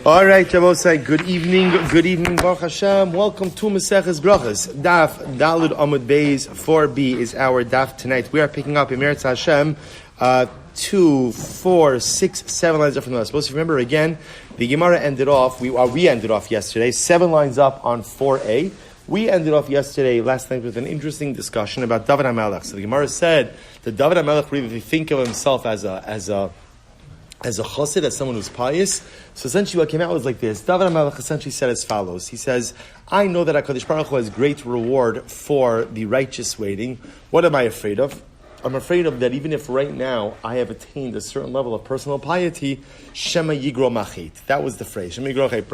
All right, Shabbat, good evening, Baruch Hashem. Welcome to Maseches Berachos. Daf Dalud Amud Beis 4b is our daf tonight. We are picking up in Meretz Hashem 2, 4, 6, 7 lines up from the last. Supposed to remember again, the Gemara ended off. We ended off yesterday 7 lines up on 4a. We ended off last night, with an interesting discussion about David HaMelech. So the Gemara said that David HaMelech really think of himself as a chassid, as someone who's pious. So essentially what came out was like this. David HaMelech essentially said as follows. He says, I know that HaKadosh Baruch Hu has great reward for the righteous waiting. What am I afraid of? I'm afraid of that even if right now I have attained a certain level of personal piety, Shema Yigro Machit. That was the phrase. Shema Yigro Machit.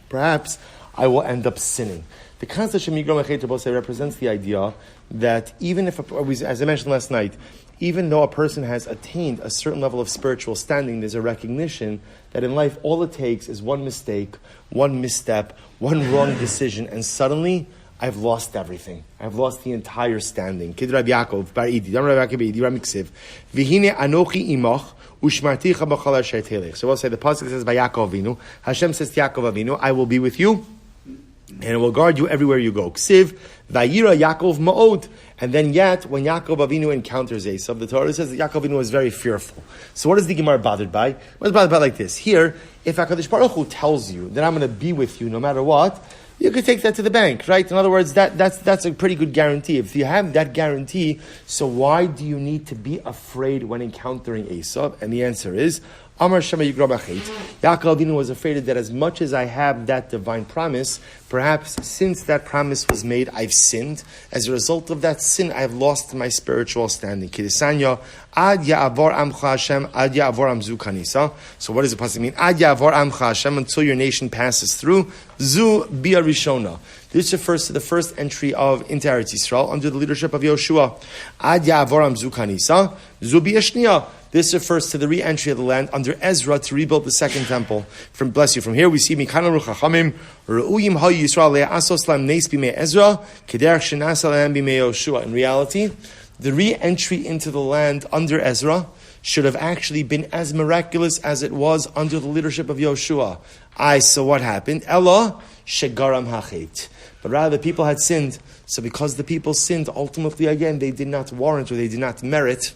Perhaps I will end up sinning. The concept of Shema Yigro Machit represents the idea that even if, as I mentioned last night, even though a person has attained a certain level of spiritual standing, there's a recognition that in life all it takes is one mistake, one misstep, one wrong decision, and suddenly I've lost everything. I've lost the entire standing. Kid Rabbi Yaakov, Bar Idi, Dam Rabbi Yaakov, Idi, Rabbi Ksiv, V'hine anochi imach, ushmarticha b'chol asher telech. So we'll say the pasuk says by Yaakov Avinu, Hashem says to Yaakov Avinu, I will be with you, and I will guard you everywhere you go. Ksiv, Vayira Yaakov Ma'od. And then yet, when Yaakov Avinu encounters Esav, the Torah says that Yaakov Avinu was very fearful. So what is the Gemara bothered by? What's bothered by like this? Here, if HaKadosh Baruch Hu tells you that I'm going to be with you no matter what, you could take that to the bank, right? In other words, that's a pretty good guarantee. If you have that guarantee, so why do you need to be afraid when encountering Esav? And the answer is, Amar Shema Yigro Machit. Yaakov Avinu was afraid that as much as I have that divine promise, perhaps since that promise was made, I've sinned. As a result of that sin, I've lost my spiritual standing. Kidesanya, Ad Ya'avor Amcha Hashem, Ad Ya'avor Amzu Kanisa. So what does the pasuk mean? Ad Ya'avor Amcha Hashem, until your nation passes through. Zu Bia Rishona. This refers to the first entry into Eretz Yisrael under the leadership of Yoshua. Ad Ya'avor Amzu Kanisa. Zu Bia Shnia. This refers to the re-entry of the land under Ezra to rebuild the second temple. From here we see Mikana Ruchachamim Re'uyim Ha Yisrael Le'asos Lam Neis B'mei Ezra Kederach Shenasa Lam B'mei Yoshua. In reality, the re-entry into the land under Ezra should have actually been as miraculous as it was under the leadership of Yoshua. So what happened? Ella Shegaram Hachet. But rather the people had sinned. So because the people sinned, ultimately again, they did not warrant or they did not merit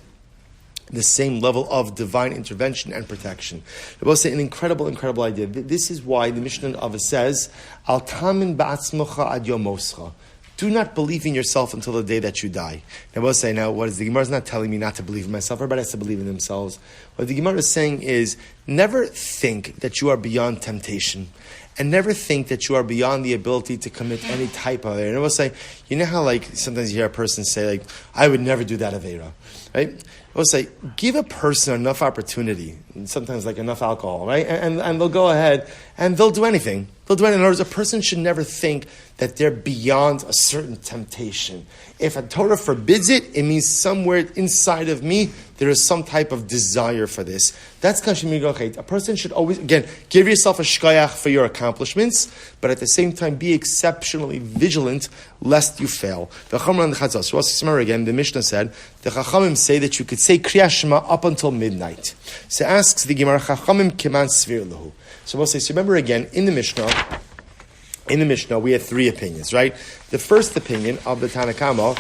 the same level of divine intervention and protection. I will say an incredible idea. This is why the Mishnah of it says, Al tamin ba'atzmocha ad yom moscha. Do not believe in yourself until the day that you die. I will say now, what is the Gemara is not telling me not to believe in myself. Everybody has to believe in themselves. What the Gemara is saying is, never think that you are beyond temptation. And never think that you are beyond the ability to commit any type of Aveira. And I will say, you know how sometimes you hear a person say I would never do that Aveira, right? I will say, give a person enough opportunity, sometimes enough alcohol, right? And they'll go ahead and they'll do anything. They'll do anything. In other words, a person should never think that they're beyond a certain temptation. If a Torah forbids it, it means somewhere inside of me there is some type of desire for this. That's Kashim Yigochet. A person should always, again, give yourself a shkayach for your accomplishments, but at the same time be exceptionally vigilant lest you fail. The Chachamim and the Chatzos. Remember again, the Mishnah said, the Chachamim say that you could say Kriyas Shema up until midnight. So asks the Gemara, Chachamim Kiman Svir Lahu. So we'll say, so remember again, in the Mishnah, we had 3 opinions, right? The first opinion of the Tanakama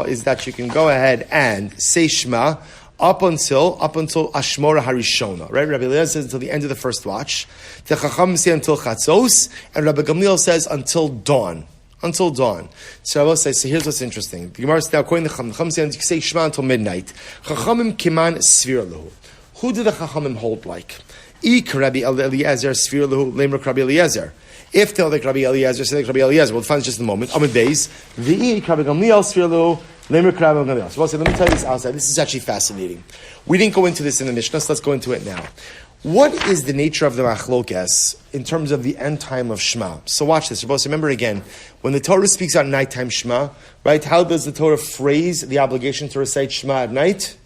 is that you can go ahead and say Shema up until Ashmora Harishona, right? Rabbi Eliezer says until the end of the first watch. The Chacham say until Chatzos, and Rabbi Gamliel says until dawn. Until dawn. So I will say, so here's what's interesting. The Gemara is now quoting the Chacham saying you say Shema until midnight. Chachamim Kiman Svir Lahu. Who do the Chachamim hold like? Ik Rabbi Eliezer Svir Lahu Lemruk Rabbi Eliezer. If they'll like Rabbi Eliezer, say like Rabbi Eliezer, we'll find just in a moment. Amud Beis, V'ik Rabbi Gamliel Svir Lahu Lemruk Rabbi Gamliel. So we'll say, let me tell you this outside. This is actually fascinating. We didn't go into this in the Mishnah, so let's go into it now. What is the nature of the machlokes in terms of the end time of Shema? So watch this. Remember again, when the Torah speaks about nighttime Shema, right? How does the Torah phrase the obligation to recite Shema at night?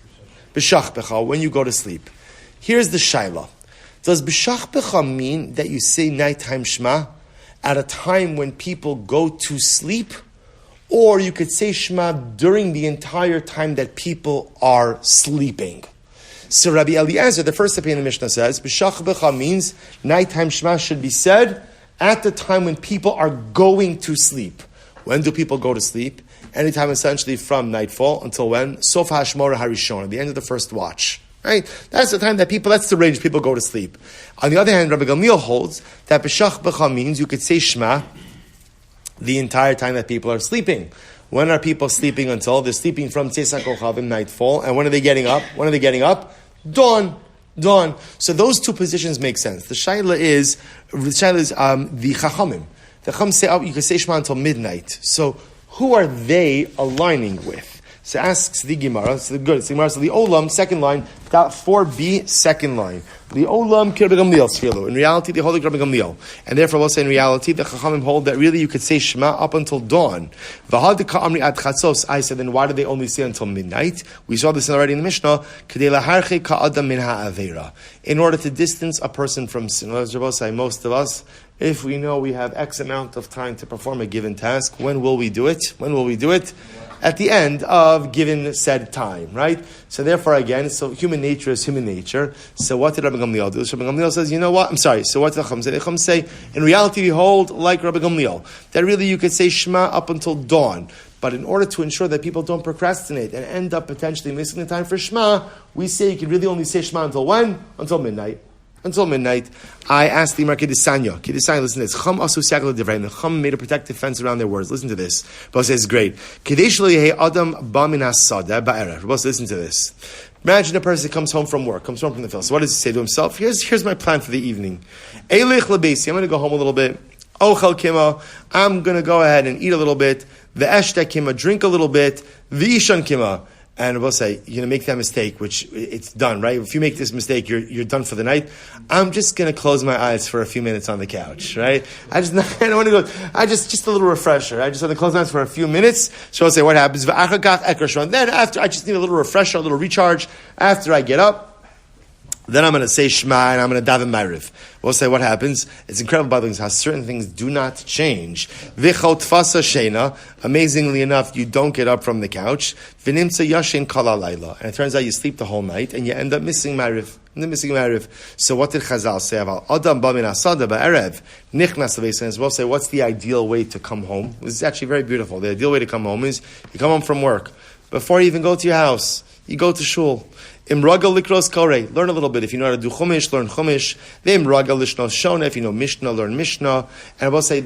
B'shach becha, when you go to sleep. Here's the shaila. Does b'shach becha mean that you say nighttime Shema at a time when people go to sleep? Or you could say Shema during the entire time that people are sleeping? So Rabbi Eliezer, the first opinion in the Mishnah says, B'shach b'cha means nighttime Shema should be said at the time when people are going to sleep. When do people go to sleep? Anytime essentially from nightfall until when? Sof hashmora harishon, at the end of the first watch. Right? That's the time that that's the range people go to sleep. On the other hand, Rabbi Gamliel holds that B'shach b'cha means you could say Shema the entire time that people are sleeping. When are people sleeping until? They're sleeping from Tzeisak Kochavim, nightfall. And when are they getting up? When are they getting up? Dawn. So those two positions make sense. The shaila is the Chachamim. The Chacham say, you can say Shema until midnight. So who are they aligning with? So asks the Gemara. So good. It's the Gemara. So the Olam, second line, 4b, second line. The Olam Rabbi Gamliel Sfilu. In reality, they hold like Rabbi Gamliel. And therefore, we'll say in reality, the Chachamim hold that really you could say Shema up until dawn. V'hadika amri ad chatzos. I said, then why do they only say until midnight? We saw this already in the Mishnah. K'dei laharche ka'adam min ha'avera. In order to distance a person from sin. As Rabbi say, most of us, if we know we have X amount of time to perform a given task, when will we do it? At the end of given said time, right? So therefore, again, so human nature is human nature. So what did Rabbi Gamliel do? Rabbi Gamliel says, you know what? I'm sorry. So what did the Chacham say? The Chacham say, in reality, we hold like Rabbi Gamliel, that really you could say Shema up until dawn. But in order to ensure that people don't procrastinate and end up potentially missing the time for Shema, we say you can really only say Shema until when? Until midnight. I asked the Imar Kedisanya, listen to this. Chum asu siagla divrayim. The Chum made a protective fence around their words. Listen to this. Rabbi says, great. Kadesh lo yehei adam ba min hasada ba'erev. Rabbi, listen to this. Imagine a person comes home from work, comes home from the field. So what does he say to himself? Here's my plan for the evening. Eilech lebeisi. I'm going to go home a little bit. Ochel kima. I'm going to go ahead and eat a little bit. Ve'eshta kima. Drink a little bit. Ve'ishan kima. And we'll say, you're going to make that mistake, which it's done, right? If you make this mistake, you're done for the night. I'm just going to close my eyes for a few minutes on the couch, right? I don't want to go, just a little refresher. I just want to close my eyes for a few minutes. So I'll say, what happens? Then after, I just need a little refresher, a little recharge. After I get up, then I'm going to say Shema and I'm going to daven Ma'ariv. We'll say what happens. It's incredible, by the way, how certain things do not change. V'chot tfasa sheina. Amazingly enough, you don't get up from the couch. V'nimtza yashin kol halayla. And it turns out you sleep the whole night and you end up missing Ma'ariv. So what did Chazal say about Adam ba min hasada ba'erev nichnas lebeis? We'll say, what's the ideal way to come home? This is actually very beautiful. The ideal way to come home is you come home from work. Before you even go to your house, you go to shul. Imragal likros kore, learn a little bit. If you know how to do chumash, learn chumash. Imragal lishna shona, if you know mishnah, learn mishnah. And I will say,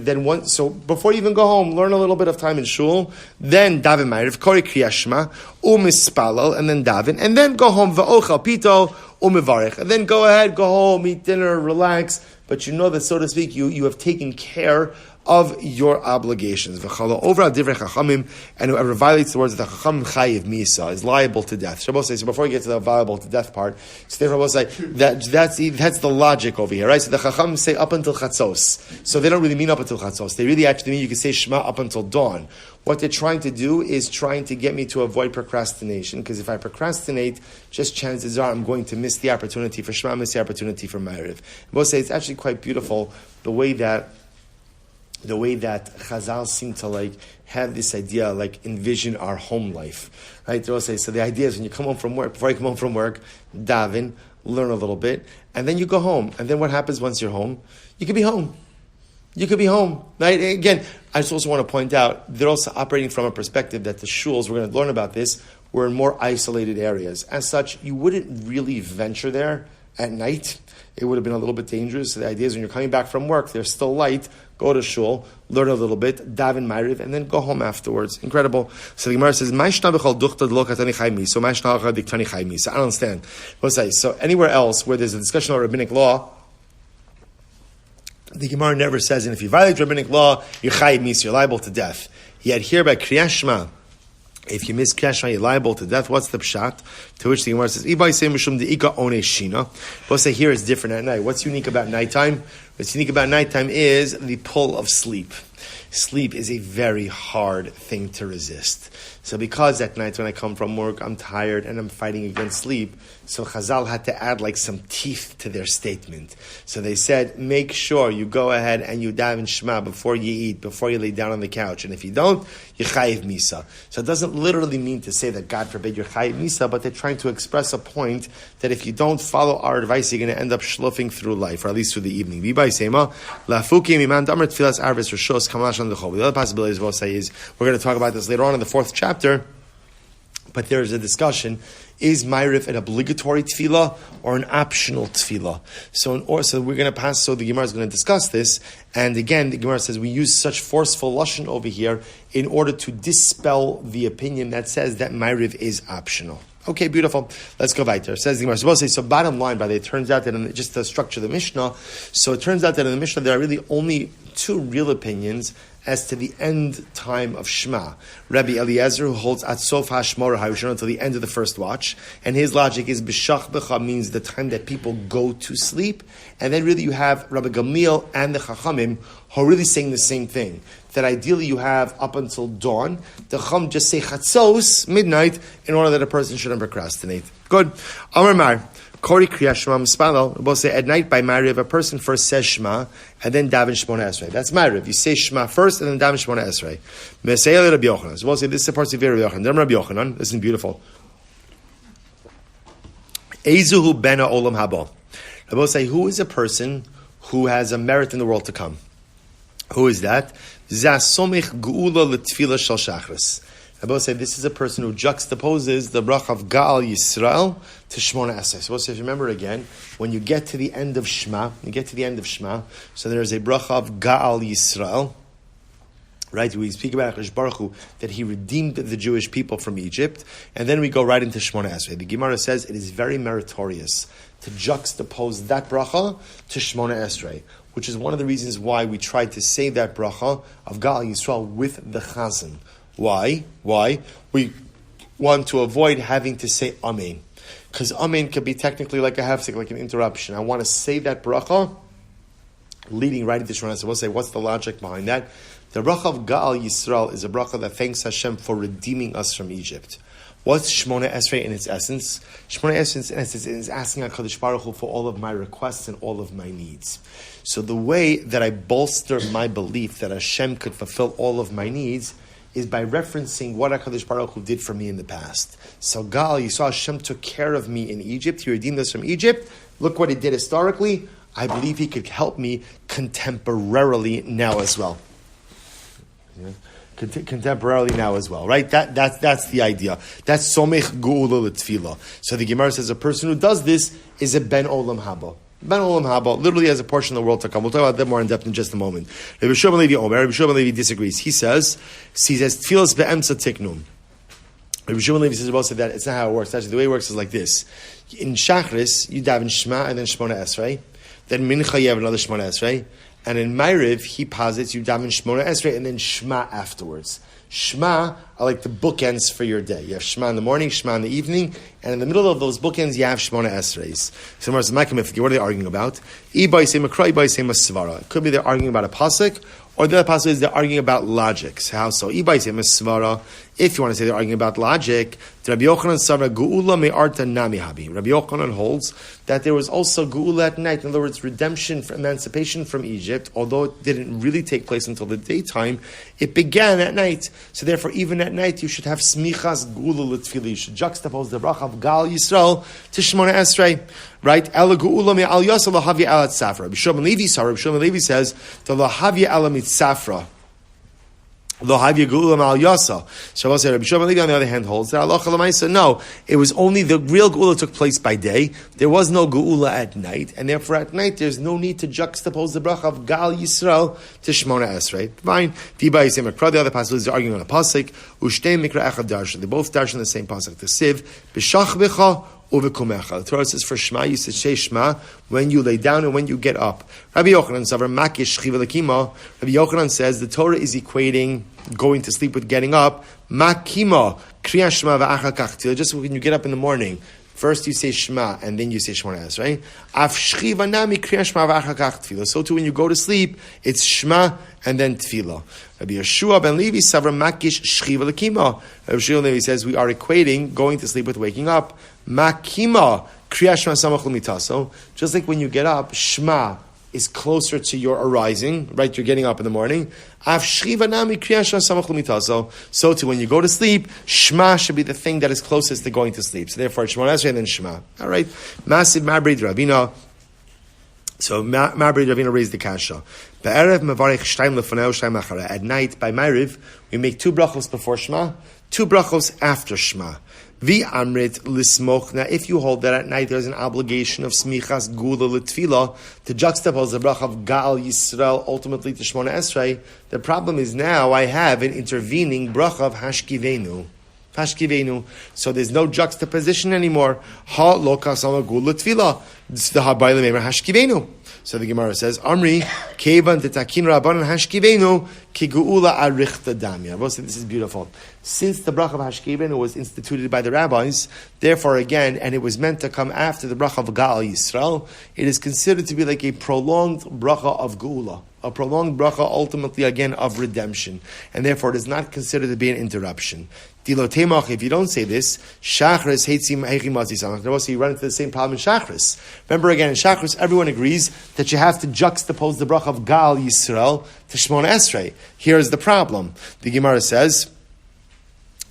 so before you even go home, learn a little bit of time in shul. Then daven ma'ariv, kore kriyas shema, umispalal, and then daven, and then go home va'ochal pito umivarech, and then go home, eat dinner, relax. But you know that, so to speak, you have taken care of your obligations. And whoever violates the words of the Chacham Chayiv Misa is liable to death. So before we get to the liable to death part, so therefore we'll say that's the logic over here, right? So the Chacham say up until Chatzos. So they don't really mean up until Chatzos. They really actually mean you can say Shema up until dawn. What they're trying to do is trying to get me to avoid procrastination, because if I procrastinate, just chances are I'm going to miss the opportunity for Shema, miss the opportunity for Ma'ariv. We'll say it's actually quite beautiful the way that Chazal seem to have this idea, envision our home life, right? They'll say, so the idea is when you come home from work, before you come home from work, daven, learn a little bit, and then you go home. And then what happens once you're home? You could be home. Right? Again, I just also want to point out, they're also operating from a perspective that the shuls, we're going to learn about this, were in more isolated areas. As such, you wouldn't really venture there at night. It would have been a little bit dangerous. So the idea is when you're coming back from work, there's still light, go to shul, learn a little bit, daven ma'ariv, and then go home afterwards. Incredible. So the Gemara says, so I don't understand. What's that? So anywhere else where there's a discussion about rabbinic law, the Gemara never says, and if you violate rabbinic law, you're chayim misa, you're liable to death. Yet here by Kriyas Shema, if you miss Kriyas Shema, you're liable to death. What's the pshat? To which the Gemara says, "Ibai say mishum deika one shina." But say here it's different at night. What's unique about nighttime? What's unique about nighttime is the pull of sleep. Sleep is a very hard thing to resist. So because at night when I come from work, I'm tired and I'm fighting against sleep, so Chazal had to add like some teeth to their statement. So they said, make sure you go ahead and you daven Shema before you eat, before you lay down on the couch. And if you don't, you chayiv misa. So it doesn't literally mean to say that God forbid you're chayiv misa, but they're trying to express a point that if you don't follow our advice, you're going to end up schluffing through life, or at least through the evening. The other possibility we'll say is, we're going to talk about this later on in the 4th chapter, but there's a discussion. Is Ma'ariv an obligatory tefillah or an optional tefillah? So we're going to pass, so the Gemara is going to discuss this. And again, the Gemara says we use such forceful lashon over here in order to dispel the opinion that says that Ma'ariv is optional. Okay, beautiful. Let's go weiter. Says the Gemara. So bottom line, by the way, it turns out that just to structure the Mishnah, so it turns out that in the Mishnah there are really only 2 real opinions as to the end time of Shema. Rabbi Eliezer, who holds at sof hashmora hayushon until the end of the first watch, and his logic is b'shach b'cha means the time that people go to sleep, and then really you have Rabbi Gamliel and the Chachamim who are really saying the same thing. That ideally you have up until dawn. The Chacham just say chatzos, midnight, in order that a person shouldn't procrastinate. Good. Amar Mar. Kori Kriya Shema Mispalel. We'll say at night by Ma'ariv, a person first says Shema and then daven Shmona Esrei. That's Ma'ariv. You say Shema first and then daven Shmona Esrei. Meseil Rabbi Yochanan. So we'll say this is the part of Rabbi Yochanan. Then Rabbi Yochanan. Listen, beautiful. Ezuhu bena olam haba. We'll say who is a person who has a merit in the world to come? Who is that? Zasomich geula l'tfila shel shachris. Rabbi say this is a person who juxtaposes the bracha of Gaal Yisrael to Shmona Esrei. So if you remember again, when you get to the end of Shema, so there is a bracha of Gaal Yisrael, right? We speak about HaKadosh Baruch Hu, that he redeemed the Jewish people from Egypt, and then we go right into Shmona Esrei. The Gemara says it is very meritorious to juxtapose that bracha to Shmona Esrei, which is one of the reasons why we tried to say that bracha of Gaal Yisrael with the Chazan. Why? We want to avoid having to say Amen. Because Amen could be technically like a hefsek, like an interruption. I want to say that bracha leading right into Shemona. So we'll say, what's the logic behind that? The bracha of Gaal Yisrael is a bracha that thanks Hashem for redeeming us from Egypt. What's Shmona Esrei in its essence? Shmona Esrei in essence is asking HaKadosh Baruch Hu for all of my requests and all of my needs. So the way that I bolster my belief that Hashem could fulfill all of my needs is by referencing what HaKadosh Baruch Hu did for me in the past. So Gaal, you saw Hashem took care of me in Egypt. He redeemed us from Egypt. Look what he did historically. I believe he could help me contemporarily now as well. Yeah. Contemporarily now as well, right? That's the idea. That's somech geula l'tfila. So the Gemara says a person who does this is a ben olam haba. Ben olam haba literally has a portion of the world to come. We'll talk about that more in depth in just a moment. Rabbi Shmuel Levi disagrees. He says tfilas be'emtza tiknum. Rabbi Shmuel Levi says about that it's not how it works. Actually, the way it works is like this: in Shachris, you daven Shema and then Shmona Esrei. Then Mincha you have another Shmona Esrei. And in Ma'ariv, he posits you daven Shmona Esrei and then Shema afterwards. Shema are like the bookends for your day. You have Shema in the morning, Shema in the evening, and in the middle of those bookends, you have Shmona Esreis. So, what are they arguing about? It could be they're arguing about a pasuk, or the other pasuk is they're arguing about logic. So how so? If you want to say they're arguing about logic, Rabbi Yochanan holds that there was also geula at night. In other words, redemption, emancipation from Egypt, although it didn't really take place until the daytime, it began at night. So therefore, even at night, you should have smichas geula l'tfila. You should juxtapose the bracha of Gaal Yisrael to Shmona Esrei. Right? Ela geula me'al yasa lahavya alat safra. Rabbi Shmuel Levi says the lahavya ala mitzafra. Lo havya geula ma'al yasa. Shabbos said Rabbi Shmuel Levi on the other hand holds that halacha l'maisa. No, it was only the real geula took place by day. There was no geula at night, and therefore at night there's no need to juxtapose the bracha of Gaal Yisrael to Shmona Esrei. Fine. The other passages are arguing on a pasuk. Ushtei mikra echad darshan. They both darshan the same pasuk. The siv b'shach b'cha. The Torah says for Shema, you say Shema when you lay down and when you get up. Rabbi Yochanan says the Torah is equating going to sleep with getting up. Makima, Kriya Shema v'achar kach. Just when you get up in the morning, First you say Shema, and then you say Shemona Esrei. Af shchiva nami kriya Shema v'achar kach tefillah. So too, when you go to sleep, it's Shema and then tefillah. Rabbi Yeshua ben Levi savra makish shchiva lekima. Rabbi Shmuel Levi says we are equating going to sleep with waking up. Makima kriya Shema samach l'mitaso. Just like when you get up, Shema is closer to your arising, right? You're getting up in the morning. So too, when you go to sleep, Shema should be the thing that is closest to going to sleep. So therefore, Shemona Esrei and then Shema. All right. Massive Mabrid Ravina. So Mabrid Ravina raised the kasha. At night, by Ma'ariv, we make 2 brachos before Shema, 2 brachos after Shema. Vi amrit lismoch. Now, if you hold that at night there's an obligation of smichas gula l'tfila to juxtapose the bracha of Gal Yisrael ultimately to Shemona Esrei, the problem is now I have an intervening bracha of Hashkivenu. So there's no juxtaposition anymore. Ha lo kasama gula l'tfila. This is the habayla memer Hashkivenu. So the Gemara says, Amri, kevan tetakin rabbanan hashkivenu ki geula arichta damya. This is beautiful. Since the bracha of hashkivenu was instituted by the rabbis, therefore again, and it was meant to come after the bracha of Gal Yisrael, it is considered to be like a prolonged bracha of geula, a prolonged bracha ultimately again of redemption, and therefore it is not considered to be an interruption. If you don't say this, Shachris heitzim heichimazis. So you run into the same problem in Shachris. Remember again, in Shachris, everyone agrees that you have to juxtapose the bracha of Gal Yisrael to Shemona Esrei. Here's the problem. The Gemara says,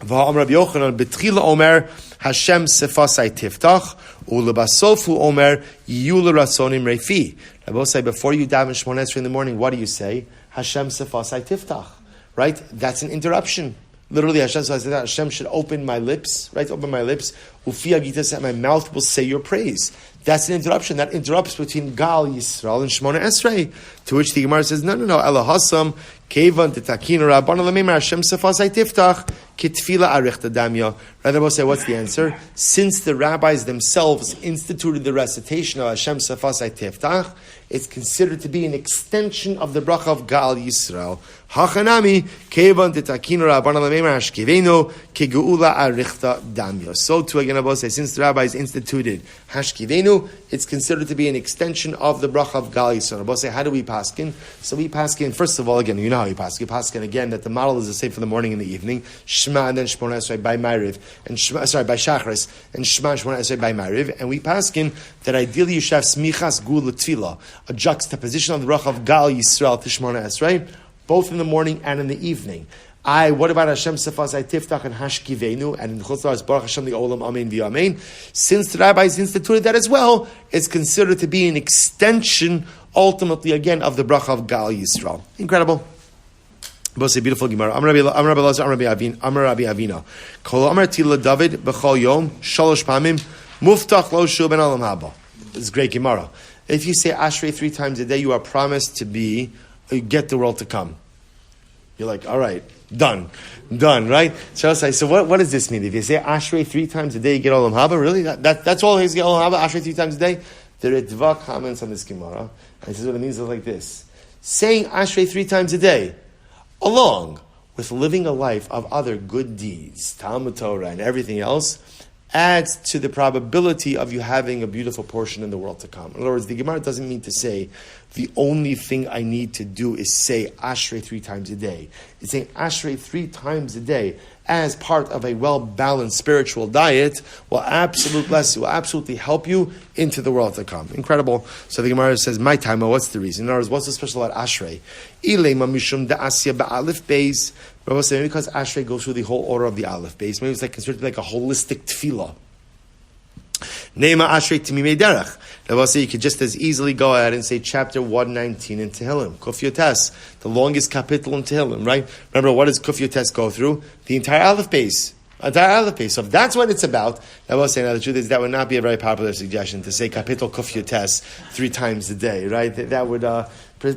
V'ha'am Rabbi Yochanan betchila omer Hashem sefasai tiftach ulebasofu omer yiyul rasonim reifi. Rabbi say before you daven Shemona Esrei in the morning, what do you say? Hashem sefasai tiftach. Right? That's an interruption. Literally, Hashem should open my lips, right? Open my lips. Ufi agitas, my mouth will say your praise. That's an interruption. That interrupts between Gal Yisrael and Shemona Esrei. To which the Gemara says, no. Ela hasam kevan tetakin rabban lamemar Hashem sefasai tiftach kitfila arichta damya. Rather, we'll say, what's the answer? Since the rabbis themselves instituted the recitation of Hashem sefasai tiftach, it's considered to be an extension of the bracha of Gal Yisrael. Hachanami kevan tetakin rabban lamemar hashkivenu kegeula arichta damya. So too, again, I will say, since the rabbis instituted hashkivenu, it's considered to be an extension of the bracha of Gal Yisrael. I will say, how do we paskin? So we paskin, first of all, again, you know how we paskin. You paskin again that the model is the same for the morning and the evening. Shema and then Shemona Esrei by Ma'ariv, and by Shachris, and Shema and Shemona Esrei by Ma'ariv. And we paskin that ideally you should have smichas gula tefillah, a juxtaposition of the bracha of Gal Yisrael to Shemona Esrei, both in the morning and in the evening. What about Hashem sefasai tiftach and hashkivenu, and in Chutzlaris Baruch Hashem the Olam Amen v'Amen? Since the rabbis instituted that as well, it's considered to be an extension, ultimately again, of the bracha of Gal Yisrael. Incredible. Both a beautiful Gemara. Amar Rabbi Lazar, Amar Rabbi Avina. Kol Amar Tila David b'chol yom shalosh pamim muftach lo shu ben olam haba. This is great Gemara. If you say Ashrei 3 times a day, you are promised to get the world to come. You're like, all right, done, right? So what does this mean? If you say Ashrei 3 times a day, you get olam haba. Really? That's all. You get olam haba. Ashrei 3 times a day. There are dva comments on this Gemara, and this is what it means. It's like this: saying Ashrei 3 times a day, along with living a life of other good deeds, Talmud Torah and everything else, adds to the probability of you having a beautiful portion in the world to come. In other words, the Gemara doesn't mean to say, the only thing I need to do is say Ashrei 3 times a day. It's saying Ashrei 3 times a day as part of a well-balanced spiritual diet will absolutely help you into the world to come. Incredible. So the Gemara says, my time, what's the reason? In other words, what's so special about Ashrei? Rabbi said, maybe because Ashrei goes through the whole order of the Aleph base, maybe it's like considered like a holistic tefillah. Neima Ashrei Timimei Derech. Rabbi said you could just as easily go ahead and say chapter 119 in Tehillim, Kuf Yotes, the longest capital in Tehillim, right? Remember, what does Kuf Yotes go through? The entire Aleph base. So if that's what it's about, I will say, now the truth is that would not be a very popular suggestion to say Kapitel Kuf Yotes 3 times a day, right? That would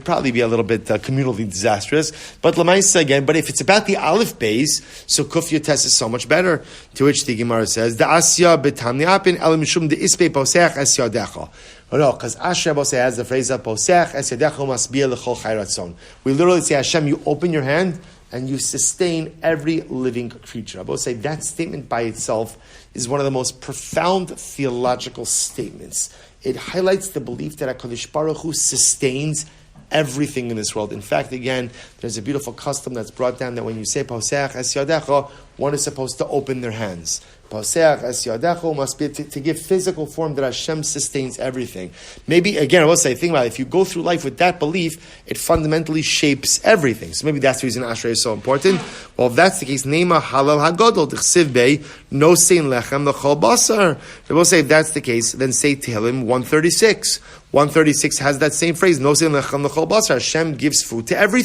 probably be a little bit communally disastrous. But Lamaisa again, but if it's about the Aleph base, so Kuf Yotes is so much better. To which the Gemara says, the Asya betamniapin el mishum de ispe posech es yadecha. No, because Asher Boseh has the phrase of posech es yadecha masbiyah lechol chayratzon. We literally say, Hashem, you open your hand, and you sustain every living creature. I will say that statement by itself is one of the most profound theological statements. It highlights the belief that HaKadosh Baruch Hu sustains everything in this world. In fact, again, there's a beautiful custom that's brought down that when you say Poseach es yadecha, one is supposed to open their hands. Poseach es yadecha must be to give physical form that Hashem sustains everything. Maybe, again, I will say, think about it, if you go through life with that belief, it fundamentally shapes everything. So maybe that's the reason Ashrei is so important. Well, if that's the case, Neima halal hagadol t'chsiv bei no sein lechem l'chol basar. I will say, if that's the case, then say Tehillim 136. 136 has that same phrase, no sein lechem l'chol basar. Hashem gives food to every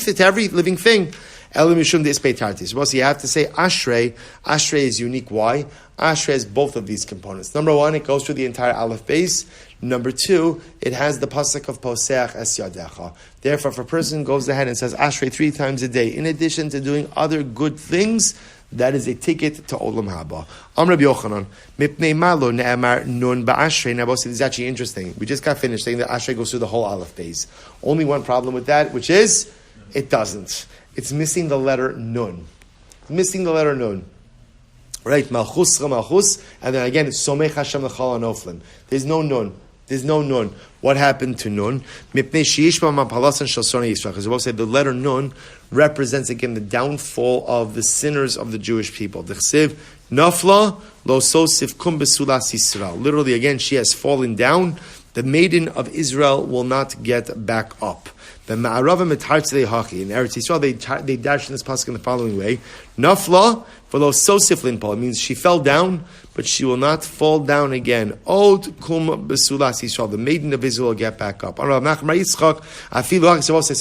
living thing. Elim Mishum Dispei Tartis. Well, so you have to say Ashrei. Ashrei is unique. Why? Ashrei has both of these components. Number one, it goes through the entire Aleph base. Number two, it has the pasuk of Poseach es yadecha. Therefore, if a person goes ahead and says Ashrei 3 times a day, in addition to doing other good things, that is a ticket to Olam Haba. Rabbi Yochanan, Mipnei Malo Ne'emar Nun Ba'ashrei. Now, this is actually interesting. We just got finished saying that Ashrei goes through the whole Aleph base. Only one problem with that, which is, it doesn't. It's missing the letter Nun. It's missing the letter Nun. Right? Malchus, Malchus, and then again, it's Somech Hashem L'chal Anoflim. There's no Nun. There's no Nun. What happened to Nun? Mipnei Sheishma Mapalasan Shel Sonei Yisrael. Because we'll say the letter Nun represents again the downfall of the sinners of the Jewish people. The Chsiv Nafla Lo Sosif Kum Besulas Yisrael. Literally, again, she has fallen down. The maiden of Israel will not get back up. The Ma'arava Metartzei Hachi in Eretz Yisrael, they dash in this pasuk in the following way: Nafla v'lo sosif linpal. It means she fell down, but she will not fall down again. Od kum besulas Yisrael. The maiden of Israel will get back up. So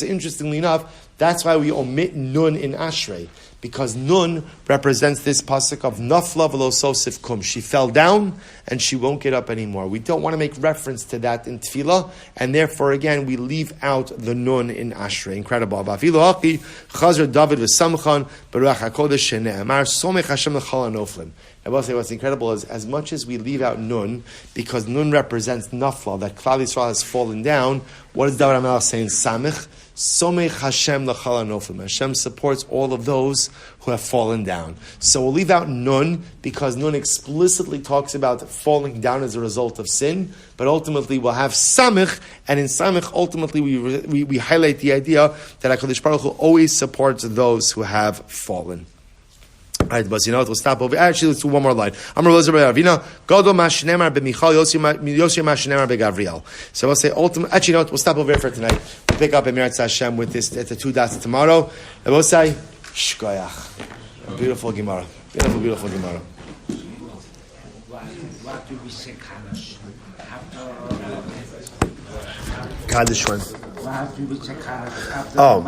interestingly enough, that's why we omit Nun in Ashrei, because Nun represents this pasuk of Nafla v'lo sosif kum. She fell down and she won't get up anymore. We don't want to make reference to that in Tefillah, and therefore again we leave out the Nun in Ashrei. Incredible. Chazar David v'samchan Baruch HaKodesh shene'emar somech Hashem l'chal anoflim. I will say what's incredible is as much as we leave out Nun, because Nun represents Nafla, that Klal Yisrael has fallen down, what is David HaMelech saying? Samech. Somech Hashem l'chal anoflim. Hashem supports all of those who have fallen down. So we'll leave out Nun, because Nun explicitly talks about falling down as a result of sin, but ultimately we'll have Samech, and in Samech ultimately we highlight the idea that HaKadosh Baruch Hu always supports those who have fallen. All right, but you know what? We'll stop over. Actually, let's do one more line. Amar Elazar Ravina, Gadol Mashnemar b'Michal, Yosir Mashnemar b'Gavriel. So we'll say ultimate. Actually, you know what? We'll stop over here for tonight. We'll pick up Emirat Hashem with this at the 2 dots tomorrow. And we'll say Shkoyach. Beautiful Gemara. Beautiful Gemara. Kaddish one. Oh.